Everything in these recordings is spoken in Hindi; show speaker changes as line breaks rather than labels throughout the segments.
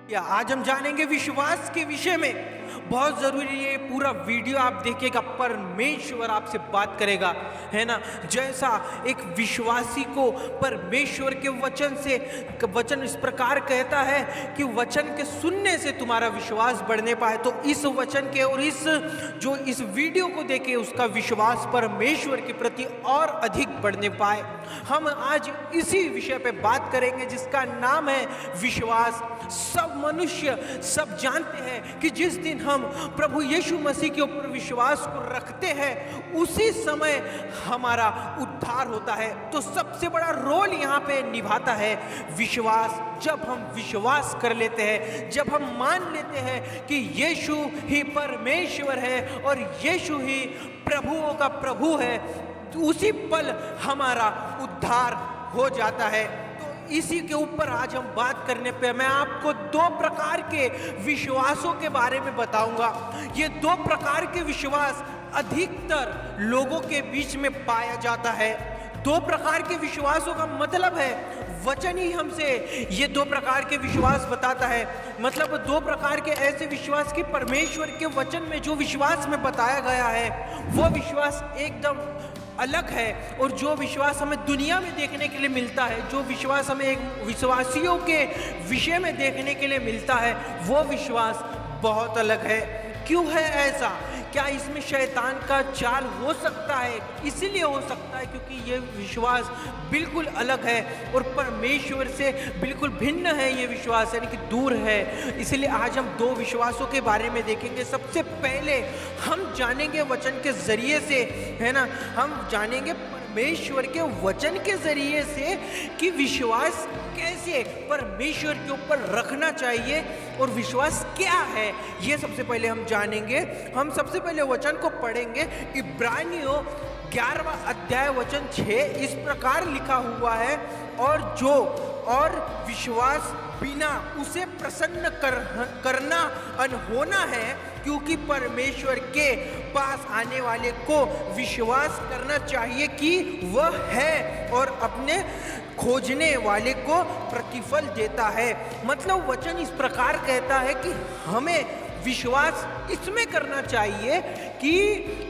या आज हम जानेंगे विश्वास के विषय में। बहुत जरूरी है, पूरा वीडियो आप देखिएगा, परमेश्वर आपसे बात करेगा, है ना। जैसा एक विश्वासी को परमेश्वर के वचन इस प्रकार कहता है कि वचन के सुनने से तुम्हारा विश्वास बढ़ने पाए, तो इस वचन के और इस वीडियो को देखे उसका विश्वास परमेश्वर के प्रति और अधिक बढ़ने पाए। हम आज इसी विषय पे बात करेंगे जिसका नाम है विश्वास। सब मनुष्य सब जानते हैं कि जिस दिन हम प्रभु यीशु मसीह के ऊपर विश्वास को रखते हैं उसी समय हमारा उद्धार होता है। तो सबसे बड़ा रोल यहाँ पे निभाता है विश्वास। जब हम विश्वास कर लेते हैं, जब हम मान लेते हैं कि यीशु ही परमेश्वर है और यीशु ही प्रभुओं का प्रभु है, तो उसी पल हमारा उद्धार हो जाता है। तो इसी के ऊपर आज हम बात करने पे मैं आपको दो प्रकार के विश्वासों के बारे में बताऊंगा। ये दो प्रकार के विश्वास अधिकतर लोगों के बीच में पाया जाता है। दो प्रकार के विश्वासों का मतलब है वचन ही हमसे ये दो प्रकार के विश्वास बताता है। मतलब दो प्रकार के ऐसे विश्वास की परमेश्वर के वचन में जो विश्वास में बताया गया है वो विश्वास एकदम अलग है, और जो विश्वास हमें दुनिया में देखने के लिए मिलता है, जो विश्वास हमें एक विश्वासियों के विषय में देखने के लिए मिलता है, वो विश्वास बहुत अलग है। क्यों है ऐसा? क्या इसमें शैतान का चाल हो सकता है? इसीलिए हो सकता है क्योंकि ये विश्वास बिल्कुल अलग है और परमेश्वर से बिल्कुल भिन्न है। ये विश्वास यानी कि दूर है। इसलिए आज हम दो विश्वासों के बारे में देखेंगे। सबसे पहले हम जानेंगे वचन के जरिए से, है ना, हम जानेंगे परमेश्वर के वचन के जरिए से कि विश्वास कैसे परमेश्वर के ऊपर रखना चाहिए और विश्वास क्या है, ये सबसे पहले हम जानेंगे। हम सबसे पहले वचन को पढ़ेंगे। इब्रानियों 11वां अध्याय वचन 6 इस प्रकार लिखा हुआ है, और विश्वास बिना उसे प्रसन्न करना अनहोना है, क्योंकि परमेश्वर के पास आने वाले को विश्वास करना चाहिए कि वह है और अपने खोजने वाले को प्रतिफल देता है। मतलब वचन इस प्रकार कहता है कि हमें विश्वास इसमें करना चाहिए कि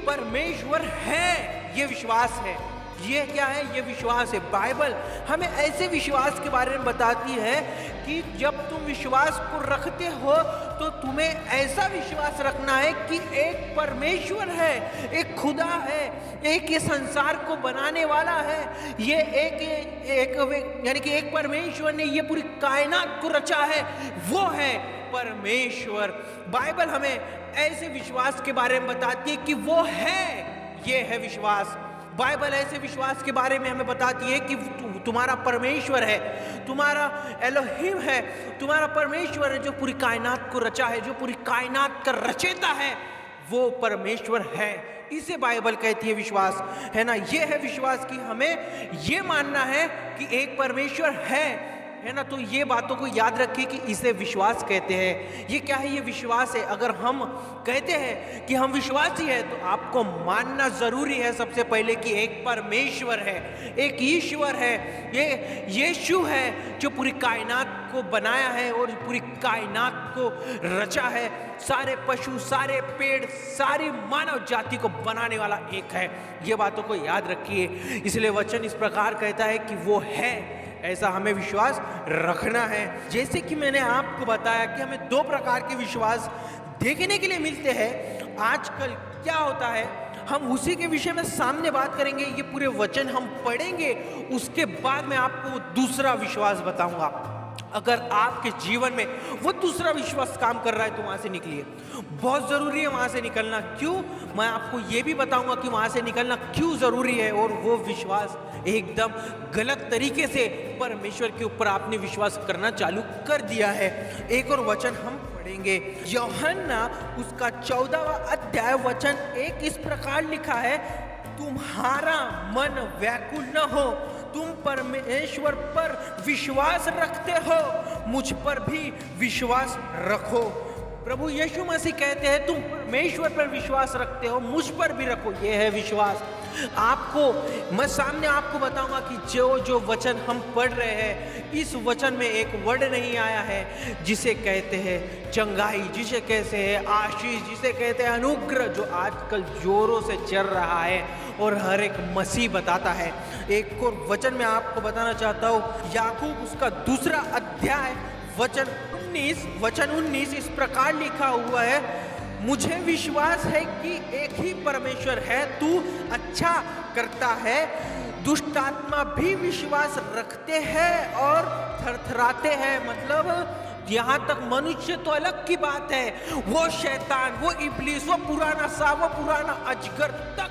परमेश्वर है, ये विश्वास है। ये क्या है? ये विश्वास है। बाइबल हमें ऐसे विश्वास के बारे में बताती है कि जब तुम विश्वास को रखते हो तो तुम्हें ऐसा विश्वास रखना है कि एक परमेश्वर है, एक खुदा है, एक ये संसार को बनाने वाला है, ये एक यानी कि एक परमेश्वर ने ये पूरी कायनात को रचा है, वो है परमेश्वर। बाइबल हमें ऐसे विश्वास के बारे में बताती है कि वो है, ये है विश्वास। बाइबल ऐसे विश्वास के बारे में हमें बताती है कि तुम्हारा परमेश्वर है, तुम्हारा एलोहिम है, तुम्हारा परमेश्वर है जो पूरी कायनात को रचा है, जो पूरी कायनात का रचेता है, वो परमेश्वर है। इसे बाइबल कहती है विश्वास, है ना। ये है विश्वास कि हमें ये मानना है कि एक परमेश्वर है ना। तो ये बातों को याद रखिए कि इसे विश्वास कहते हैं। ये क्या है? ये विश्वास है। अगर हम कहते हैं कि हम विश्वासी हैं तो आपको मानना जरूरी है सबसे पहले कि एक परमेश्वर है, एक ईश्वर है, ये यीशु है जो पूरी कायनात को बनाया है और पूरी कायनात को रचा है। सारे पशु, सारे पेड़, सारी मानव जाति को बनाने वाला एक है। ये बातों को याद रखिए। इसलिए वचन इस प्रकार कहता है कि वो है, ऐसा हमें विश्वास रखना है। जैसे कि मैंने आपको बताया कि हमें दो प्रकार के विश्वास देखने के लिए मिलते हैं। आजकल क्या होता है, हम उसी के विषय में सामने बात करेंगे। ये पूरे वचन हम पढ़ेंगे, उसके बाद मैं आपको दूसरा विश्वास बताऊंगा। अगर आपके जीवन में वो दूसरा विश्वास काम कर रहा है तो वहां से निकलिए। बहुत जरूरी है वहां से निकलना। क्यों? मैं आपको ये भी बताऊंगा कि वहां से निकलना क्यों जरूरी है। और वो विश्वास एकदम गलत तरीके से परमेश्वर के ऊपर आपने विश्वास करना चालू कर दिया है। एक और वचन हम पढ़ेंगे, यूहन्ना उसका 14वां अध्याय वचन 1 इस प्रकार लिखा है, तुम्हारा मन व्याकुल न हो, तुम परमेश्वर पर विश्वास रखते हो, मुझ पर भी विश्वास रखो। प्रभु यीशु मसीह कहते हैं तुम परमेश्वर पर विश्वास रखते हो, मुझ पर भी रखो। यह है विश्वास। मैं सामने आपको बताऊंगा कि जो जो वचन हम पढ़ रहे हैं, इस वचन में एक वर्ड नहीं आया है जिसे कहते हैं चंगाई, जिसे कहते हैं आशीष, जिसे कहते हैं अनुग्रह, जो आजकल जोरों से चल रहा है और हर एक मसीह बताता है। एक और वचन मैं आपको बताना चाहता हूँ, याकूब उसका 2 अध्याय वचन 19 इस प्रकार लिखा हुआ है, मुझे विश्वास है कि एक ही परमेश्वर है, तू अच्छा करता है। दुष्ट आत्मा भी विश्वास रखते हैं और थरथराते हैं। मतलब यहाँ तक मनुष्य तो अलग की बात है, वो शैतान, वो इब्लीस, वो पुराना अजगर तक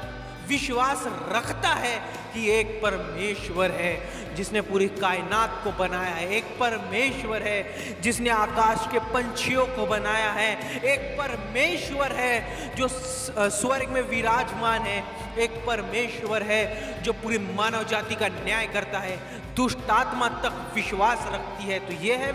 विश्वास रखता है कि एक परमेश्वर है जिसने पूरी कायनात को बनाया है, एक परमेश्वर है जिसने आकाश के पंछियों को बनाया है, एक परमेश्वर है जो स्वर्ग में विराजमान है, एक परमेश्वर है जो पूरी मानव जाति का न्याय करता है। दुष्ट आत्मा तक विश्वास रखती है। तो ये है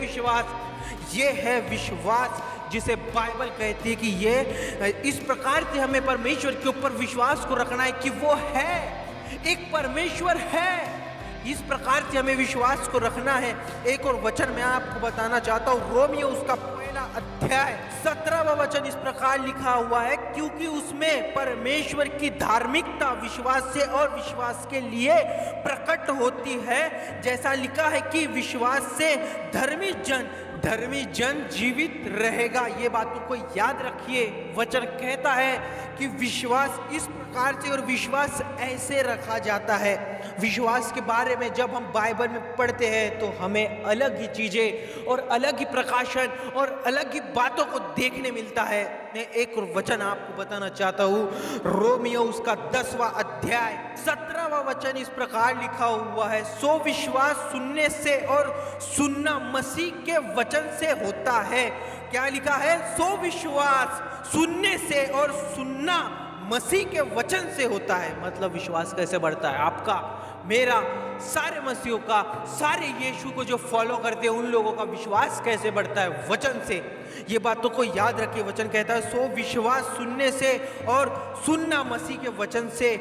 विश्वास जिसे बाइबल कहती है कि ये इस प्रकार से हमें परमेश्वर के ऊपर विश्वास को रखना है कि वो है, एक परमेश्वर है। इस प्रकार से हमें विश्वास को रखना है। एक और वचन मैं आपको बताना चाहता हूँ, रोमियो उसका 1 अध्याय 17वां वचन इस प्रकार लिखा हुआ है, क्योंकि उसमें परमेश्वर की धार्मिकता विश्वास से और विश्वास के लिए प्रकट होती है। जैसा लिखा है कि विश्वास से धर्मी जन जीवित रहेगा। ये बातों को याद रखिए। वचन कहता है कि विश्वास इस प्रकार से और विश्वास ऐसे रखा जाता है। विश्वास के बारे में जब हम बाइबल में पढ़ते हैं तो हमें अलग ही चीजें और अलग ही प्रकाशन और अलग ही बातों को देखने मिलता है। मैं एक और वचन आपको बताना चाहता हूँ, रोमियो उसका 10वां अध्याय 17वां वचन इस प्रकार लिखा हुआ है, सो विश्वास सुनने से और सुनना मसीह के वचन से होता है। क्या लिखा है? सो विश्वास सुनने से और सुनना मसीह के वचन से होता है। मतलब विश्वास कैसे बढ़ता है? आपका, मेरा, सारे मसीहों का, सारे यीशु को जो फॉलो करते हैं उन लोगों का विश्वास कैसे बढ़ता है? वचन से। ये बातों को याद रखिए। वचन कहता है सो विश्वास सुनने से और सुनना मसीह के वचन से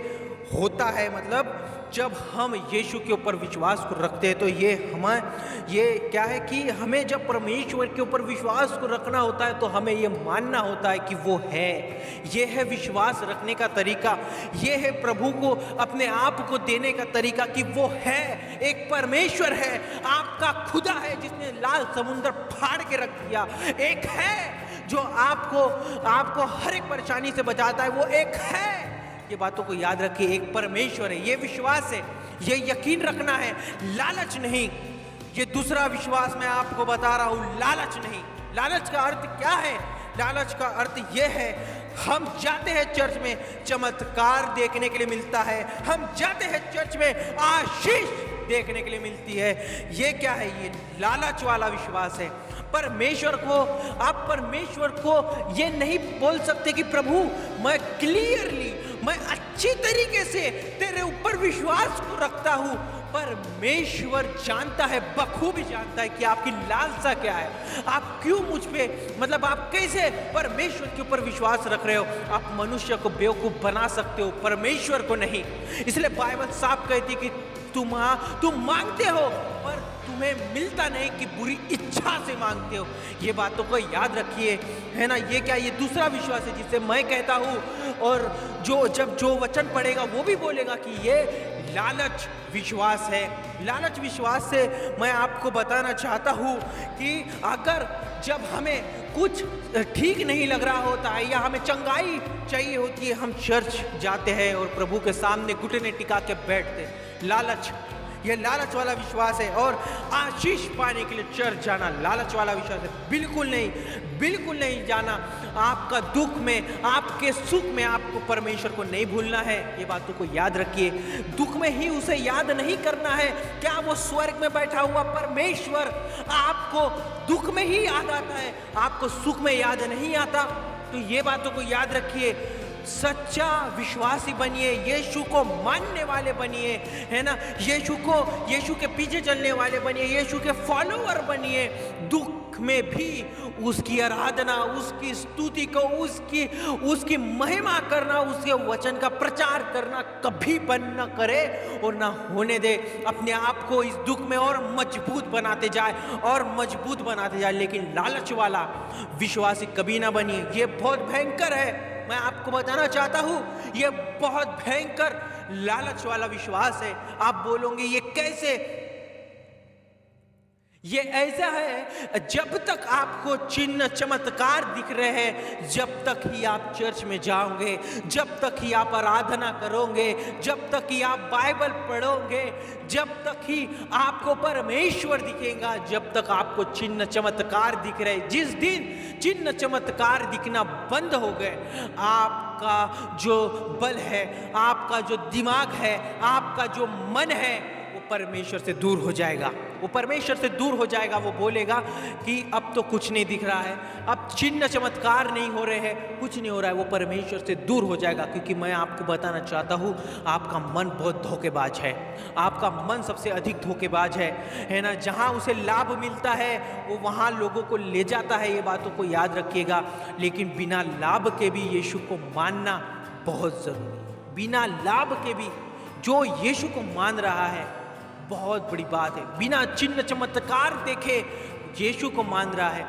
होता है। मतलब जब हम यीशु के ऊपर विश्वास को रखते हैं तो ये क्या है कि हमें जब परमेश्वर के ऊपर विश्वास को रखना होता है तो हमें ये मानना होता है कि वो है। ये है विश्वास रखने का तरीका। ये है प्रभु को अपने आप को देने का तरीका कि वो है, एक परमेश्वर है, आपका खुदा है जिसने लाल समुद्र फाड़ के रख दिया। एक है जो आपको हर एक परेशानी से बचाता है। वो एक है। ये बातों को याद रखिए। एक परमेश्वर है। ये विश्वास है, ये यकीन रखना है, लालच नहीं। ये दूसरा विश्वास मैं आपको बता रहा हूं, लालच नहीं। लालच का अर्थ क्या है? लालच का अर्थ ये है, हम जाते हैं चर्च में, चमत्कार देखने के लिए मिलता है। हम जाते हैं चर्च में, आशीष देखने के लिए मिलती है। ये क्या है? ये लालच वाला विश्वास है। आप परमेश्वर को ये नहीं बोल सकते कि प्रभु मैं अच्छी तरीके से तेरे ऊपर विश्वास को रखता हूं। परमेश्वर जानता है, बखूबी जानता है कि आपकी लालसा क्या है। आप क्यों मुझ पे, मतलब आप कैसे परमेश्वर के ऊपर विश्वास रख रहे हो? आप मनुष्य को बेवकूफ बना सकते हो, परमेश्वर को नहीं। इसलिए बाइबल साफ कहती कि तुम मांगते हो पर तुम्हें मिलता नहीं, कि बुरी इच्छा से मांगते हो। ये बातों को याद रखिए, है ना। ये क्या? ये दूसरा विश्वास है जिसे मैं कहता हूँ। और जो वचन पढ़ेगा वो भी बोलेगा कि ये लालच विश्वास है। लालच विश्वास से मैं आपको बताना चाहता हूँ कि अगर जब हमें कुछ ठीक नहीं लग रहा होता है या हमें चंगाई चाहिए होती है, हम चर्च जाते हैं और प्रभु के सामने घुटने टिका के बैठते। ये लालच वाला विश्वास है। और आशीष पाने के लिए चर्च जाना लालच वाला विश्वास है। बिल्कुल नहीं जाना। आपका दुख में, आपके सुख में आपको परमेश्वर को नहीं भूलना है। ये बातों को याद रखिए। दुख में ही उसे याद नहीं करना है। क्या वो स्वर्ग में बैठा हुआ परमेश्वर आपको दुख में ही याद आता है, आपको सुख में याद नहीं आता? तो ये बातों को याद रखिए। सच्चा विश्वासी बनिए, यीशु को मानने वाले बनिए, है ना, यीशु के पीछे चलने वाले बनिए, यीशु के फॉलोअर बनिए। दुख में भी उसकी आराधना, उसकी स्तुति को, उसकी महिमा करना, उसके वचन का प्रचार करना कभी बंद न करे और ना होने दे। अपने आप को इस दुख में और मजबूत बनाते जाए और मजबूत बनाते जाए, लेकिन लालच वाला विश्वासी कभी ना बनिए। ये बहुत भयंकर है, मैं आपको बताना चाहता हूं, ये बहुत भयंकर लालच वाला विश्वास है। आप बोलोगे ये कैसे? ये ऐसा है, जब तक आपको चिन्ह चमत्कार दिख रहे हैं, जब तक ही आप चर्च में जाओगे, जब तक ही आप आराधना करोगे, जब तक ही आप बाइबल पढ़ोगे, जब तक ही आपको परमेश्वर दिखेगा, जब तक आपको चिन्ह चमत्कार दिख रहे। जिस दिन चिन्ह चमत्कार दिखना बंद हो गए, आपका जो बल है, आपका जो दिमाग है, आपका जो मन है, वो परमेश्वर से दूर हो जाएगा। वो परमेश्वर से दूर हो जाएगा। वो बोलेगा कि अब तो कुछ नहीं दिख रहा है, अब चिन्ह चमत्कार नहीं हो रहे हैं, कुछ नहीं हो रहा है। वो परमेश्वर से दूर हो जाएगा, क्योंकि मैं आपको बताना चाहता हूँ, आपका मन बहुत धोखेबाज है। आपका मन सबसे अधिक धोखेबाज है ना। जहाँ उसे लाभ मिलता है वो वहाँ लोगों को ले जाता है, ये बातों को याद रखिएगा। लेकिन बिना लाभ के भी यीशु को मानना बहुत ज़रूरी है। बिना लाभ के भी जो यीशु को मान रहा है, बहुत बड़ी बात है। बिना चिन्ह चमत्कार देखे यीशु को मान रहा है,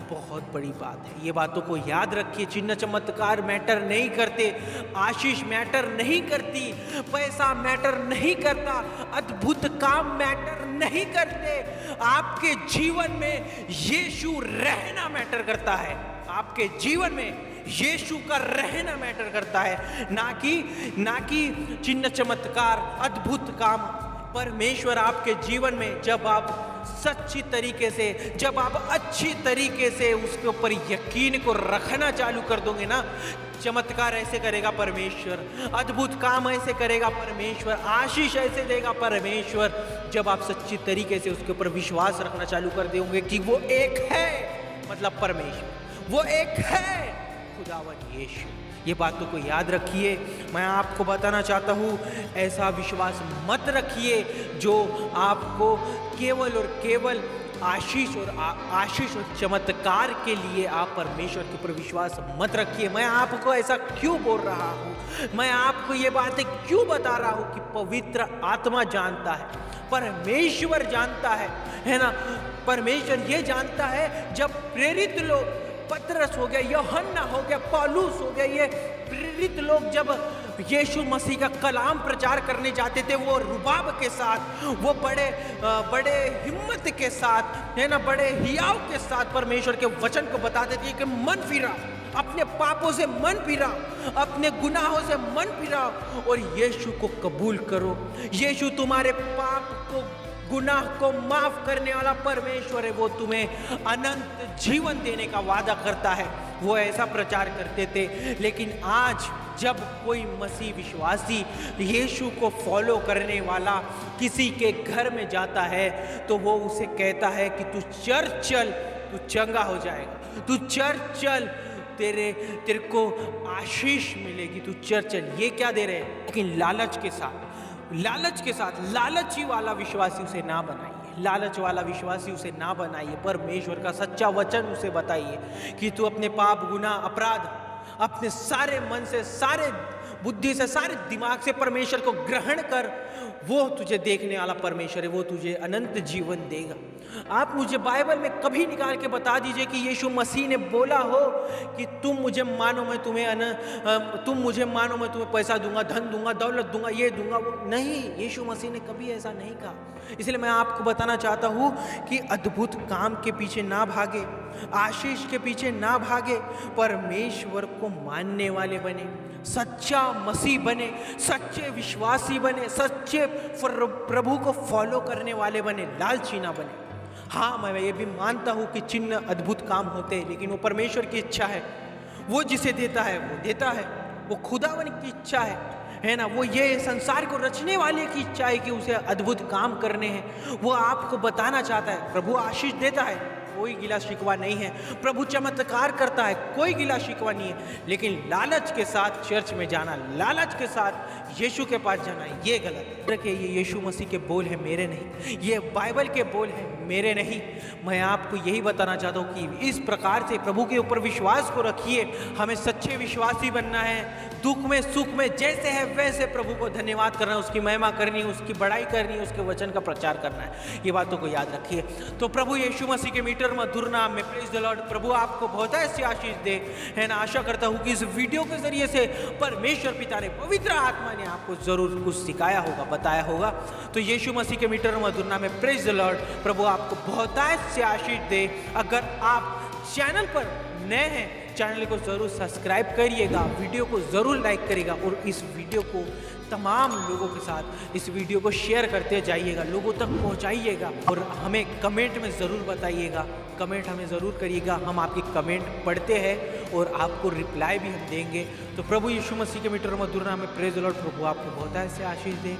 बहुत बड़ी बात है। ये बातों को याद रखिए। चिन्ह चमत्कार मैटर नहीं करते, आशीष मैटर नहीं करती, पैसा मैटर नहीं करता, अद्भुत काम मैटर नहीं करते। आपके जीवन में यीशु रहना मैटर करता है। आपके जीवन में यीशु का रहना मैटर करता है, ना कि चिन्ह चमत्कार, अद्भुत काम। परमेश्वर आपके जीवन में, जब आप सच्ची तरीके से, जब आप अच्छी तरीके से उसके ऊपर यकीन को रखना चालू कर दोगे ना, चमत्कार ऐसे करेगा परमेश्वर, अद्भुत काम ऐसे करेगा परमेश्वर, आशीष ऐसे देगा परमेश्वर। जब आप सच्ची तरीके से उसके ऊपर विश्वास रखना चालू कर दोगे कि वो एक है, मतलब परमेश्वर, वो एक है, खुदावन यीशु। ये बातों को याद रखिए। मैं आपको बताना चाहता हूँ, ऐसा विश्वास मत रखिए जो आपको केवल और केवल आशीष और चमत्कार के लिए आप परमेश्वर के ऊपर विश्वास मत रखिए। मैं आपको ऐसा क्यों बोल रहा हूँ, मैं आपको ये बातें क्यों बता रहा हूँ कि पवित्र आत्मा जानता है, परमेश्वर जानता है ना। परमेश्वर ये जानता है, जब प्रेरित लोग, पतरस हो गया, यूहन्ना हो गया, पौलुस हो गया, ये प्रेरित लोग जब यीशु मसीह का कलाम प्रचार करने जाते थे, वो रुबाब के साथ, वो बड़े हिम्मत के साथ, है ना, बड़े हियाव के साथ परमेश्वर के वचन को बताते थे कि मन फिरा, अपने पापों से मन फिरा, अपने गुनाहों से मन फिरा और यीशु को कबूल करो। यीशु तुम्हारे पाप को, गुनाह को माफ करने वाला परमेश्वर है। वो तुम्हें अनंत जीवन देने का वादा करता है। वो ऐसा प्रचार करते थे। लेकिन आज जब कोई मसीह विश्वासी यीशु को फॉलो करने वाला किसी के घर में जाता है, तो वो उसे कहता है कि तू चर्च चल, तू चंगा हो जाएगा, तू चर्च चल, तेरे को आशीष मिलेगी, तू चर्च चल। ये क्या दे रहे हैं? लेकिन लालच के साथ लालची वाला विश्वासी उसे ना बनाइए, लालच वाला विश्वासी उसे ना बनाइए। परमेश्वर का सच्चा वचन उसे बताइए कि तू अपने पाप, गुनाह, अपराध अपने सारे मन से, सारे बुद्धि से, सारे दिमाग से परमेश्वर को ग्रहण कर। वो तुझे देखने वाला परमेश्वर है, वो तुझे अनंत जीवन देगा। आप मुझे बाइबल में कभी निकाल के बता दीजिए कि यीशु मसीह ने बोला हो कि तुम मुझे मानो मैं तुम्हें पैसा दूंगा, धन दूंगा, दौलत दूंगा, ये दूंगा, वो नहीं। यीशु मसीह ने कभी ऐसा नहीं कहा। इसलिए मैं आपको बताना चाहता हूँ कि अद्भुत काम के पीछे ना भागे, आशीष के पीछे ना भागे, परमेश्वर को मानने वाले बने, सच्चा मसीह बने, सच्चे विश्वासी बने, सच्चे प्रभु को फॉलो करने वाले बने, लालची ना बने। हाँ, मैं ये भी मानता हूँ कि चिन्ह, अद्भुत काम होते हैं, लेकिन वो परमेश्वर की इच्छा है। वो जिसे देता है वो देता है, वो खुदावन की इच्छा है ना। वो ये संसार को रचने वाले की इच्छा है कि उसे अद्भुत काम करने हैं। वो आपको बताना चाहता है। प्रभु आशीष देता है, कोई गिला शिकवा नहीं है। प्रभु चमत्कार करता है, कोई गिला शिकवा नहीं है। लेकिन लालच के साथ चर्च में जाना, लालच के साथ यीशु के पास जाना, ये गलत है। ये यीशु मसीह के बोल है, मेरे नहीं। ये बाइबल के बोल है, मेरे नहीं। मैं आपको यही बताना चाहता हूँ कि इस प्रकार से प्रभु के ऊपर विश्वास को रखिए। हमें सच्चे विश्वासी बनना है। दुख में सुख में जैसे है वैसे प्रभु को धन्यवाद करना है, उसकी महिमा करनी है, उसकी बड़ाई करनी है, उसके वचन का प्रचार करना है। ये बातों को याद रखिए। तो प्रभु यीशु मसीह के मीटर मधुर नाम में प्रेज द लॉर्ड। प्रभु आपको बहुत ऐसी आशीष दे, है ना। आशा करता हूँ कि इस वीडियो के जरिए से परमेश्वर पिता ने, पवित्र आत्मा ने आपको जरूर कुछ सिखाया होगा, बताया होगा। तो यीशु मसीह के मीटर मधुर नाम में प्रेज द लॉर्ड। प्रभु आपको बहुत ऐसी आशीष दे। अगर आप चैनल पर नए हैं, चैनल को जरूर सब्सक्राइब करिएगा, वीडियो को जरूर लाइक करिएगा और इस वीडियो को तमाम लोगों के साथ इस वीडियो को शेयर करते जाइएगा, लोगों तक पहुंचाइएगा। और हमें कमेंट में ज़रूर बताइएगा, कमेंट हमें ज़रूर करिएगा। हम आपकी कमेंट पढ़ते हैं और आपको रिप्लाई भी हम देंगे। तो प्रभु यीशु मसीह के मीटर मधुर नाम में प्रेज द लॉर्ड। प्रभु आपको बहुत ऐसे आशीष दे।